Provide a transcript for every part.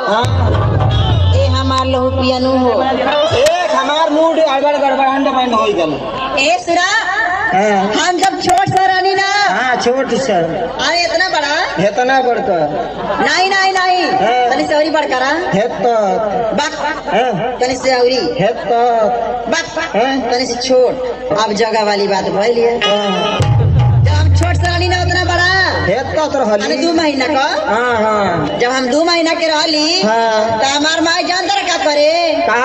ए हमार लहू पियनु हो एक हमार मूड गड़बड़ गड़बड़ अंडा बंद हो गल। ए सुरा हम जब छोट सर रहनी ना। हाँ छोट सर। अरे इतना बड़ा इतना बड़का नहीं नहीं नहीं तनी से औरी बड़का रा बक तनी से औरी बक तनी से छोट। अब जगह वाली बात भइल है। जब हम छोट सर रहनी ना उतना बड़ा अरे 2 महीना का। जब हम 2 महीना के रहली तो हमार माई जानता का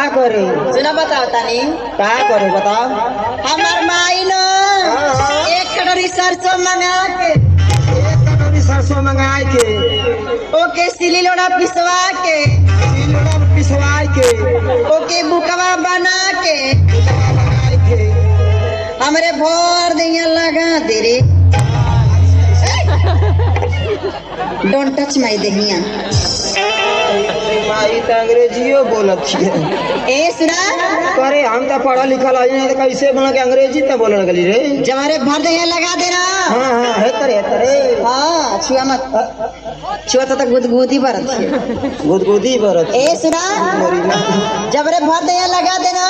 करे सुना बताओ तानी का करे बताओ। हमार माई न 1 कटोरी सरसों मंगा के ओके सिली लोड़ा पिसवा के ओके बुकवा बना के हमरे भोर दिया लगा दे रे। डोंट टच माई देहिया। माई तो अंग्रेजियो बोलत छिए। ए सुना करे हम तो पढ़ा लिखल है तो कैसे बना के अंग्रेजी तो बोलने लगली रे। जब हमारे भर दिया लगा देना। हाँ है तरे हाँ छुआ मत छुआ तो गुदगुदी बरत गुदगुदी बरत। ए सुना जब रे भर दिया लगा देना।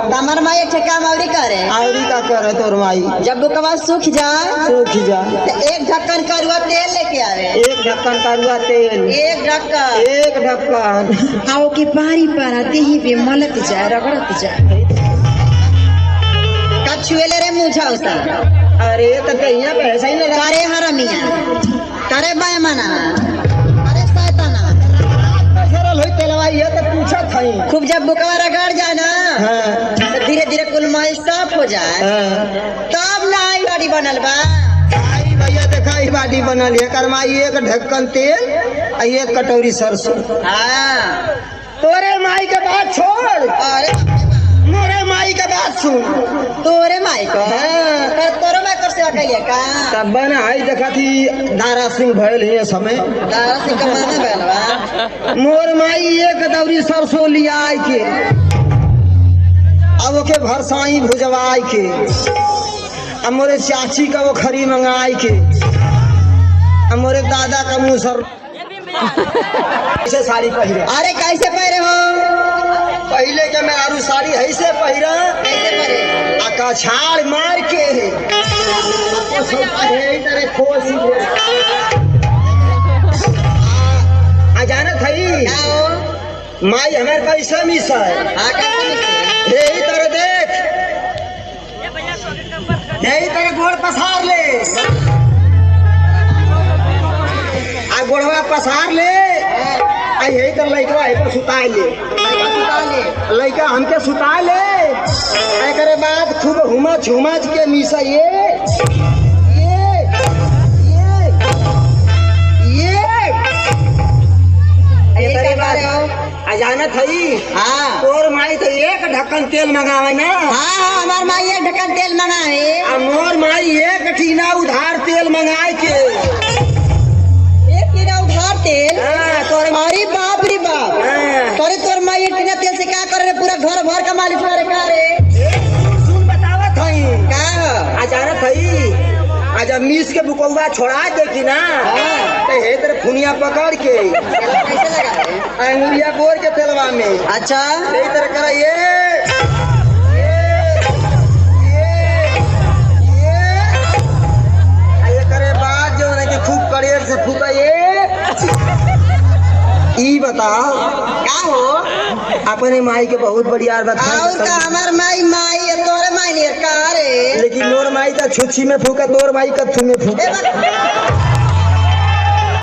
तो हमार माई ठेका मौरी करे आवरी का करे तोर माई। जब बुकवा सूख जा तो 1 ढक्कन करुआ तेल लेके आवे। 1 ढक्कन करुआ तेल 1 ढक्कन 1 ढक्कन हाँ की पारी पारा देही पे मलत जाए रगड़त जाए कछुएले रे मुझा उसा। अरे तो कहिया पैसा ही लगा करे हरमिया करे बैमना करे शैताना सरल होई तेलवाई है तो पूछा थई। खूब जब बुकवा रगड़ जाए ना तो धीरे धीरे कुल माल साफ हो जाए तब ना आई बाड़ी बनल बा। आई भैया देखा ई बाड़ी बनल है करमाई 1 ढक्कन तेल 1 कटोरी सरसों। हाँ तोरे माई के बात छोड़। अरे मोरे माई के बात सुन। तोरे माई को तोरे माई कर सेवा कइले का तब बना आई देखा थी दारा सिंह भइल है समय दारा सिंह का माने बेलवा। मोर माई 1 दौरी सरसों लिया आई के अब ओके भरसाई भुजवाई के अब मोरे चाची का वो खरी मंगाई के अब मोरे दादा का मुसर कैसे साड़ी पहिरे। अरे कैसे पहिरे हो पहले के मैं आरू साड़ी ऐसे पहिरा कैसे पहिरे आका छाड़ मार के जानत हई माई हमारे कैसे मिस है। यही तरह देख यही तरह गोड़ पसार ले आ गोड़वा पसार ले आ यही तरह लइकवा है सुता ले लइका हमके सुता ले एकरे बाद खूब हुमच के मिसा जानत हई। हाँ तोर माई तो 1 ढक्कन तेल मंगावे ना। हाँ हमार माई 1 ढक्कन तेल मंगाए आ मोर माई 1 टीना उधार तेल मंगाए के 1 टीना उधार तेल। अरे बाप रे बाप तोरे तोर माई 1 टीना तेल से क्या करे रे पूरा घर भर का मालिश करे का रे। सुन बतावत हई का आ जानत हई आ जब मीस के बुकौवा छोड़ा दे की ना तो हे तेरे फुनिया पकड़ के कैसे लगा अंगुलिया बोर के तेलवा में। अच्छा यही तरह करा ये करे बाद जो है कि खूब कड़ेर से फूका ई बताओ का हो अपने माई के बहुत बढ़िया बात और का हमार माई है तोरे माई नहीं का रे। लेकिन मोर माई का छुच्छी में फूका तोर माई कत्थू में फूका।